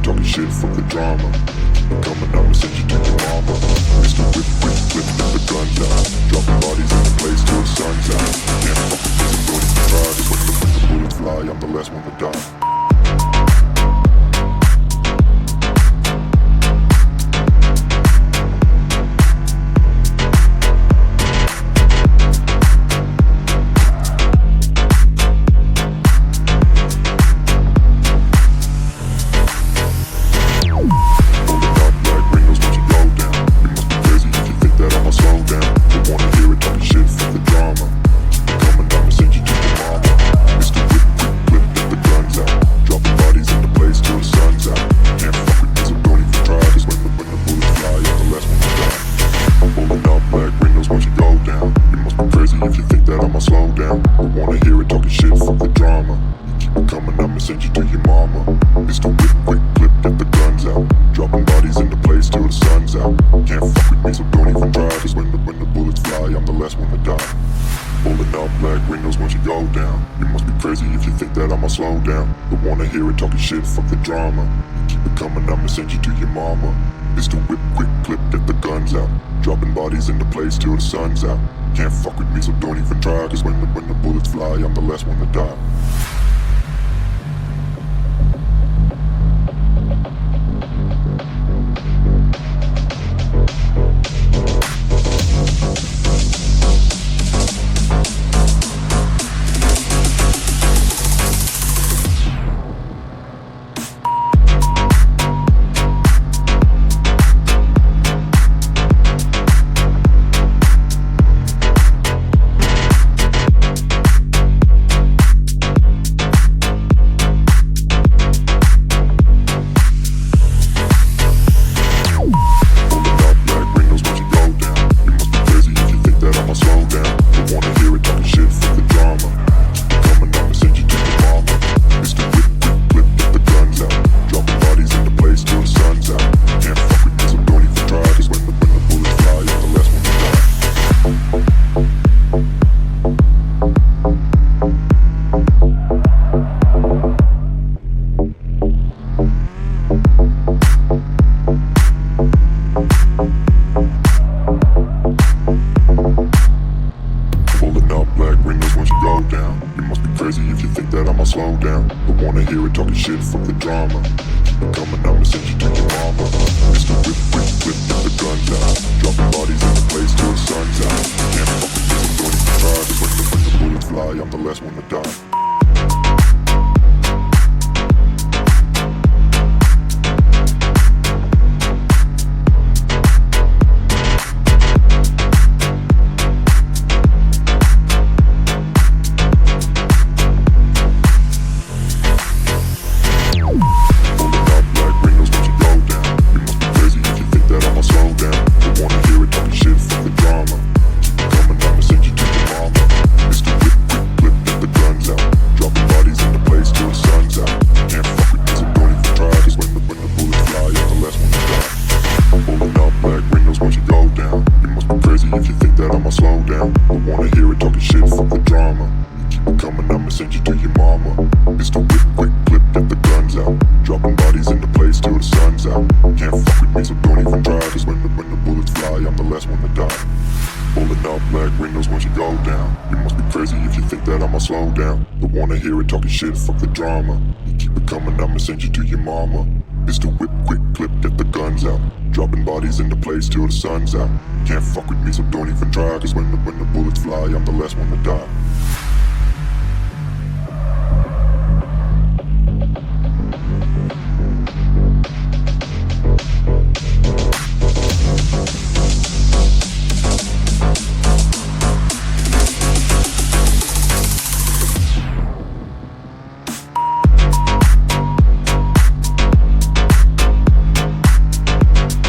talking shit, fuck the drama. Keep it coming, I'ma send you to your mama. Mr. Whip, whip, whip, get the guns out. Dropping bodies in the place till the sun's out. Can't fuck with this, don't even try. Cause when the bullets fly, I'm the last one to die. Shit, fuck the drama. Keep it coming, I'ma send you to your mama. Mr. Whip, quick clip, get the guns out. Dropping bodies into place till the sun's out. Can't fuck with me, so don't even try. Cause when the bullets fly, I'm the last one to die. Shit, fuck the drama. You keep it coming, I'ma send you to your mama. Mr. Whip, quick clip, get the guns out. Dropping bodies into place till the sun's out. Can't fuck with me, so don't even try. Cause when the bullets fly, I'm the last one to die.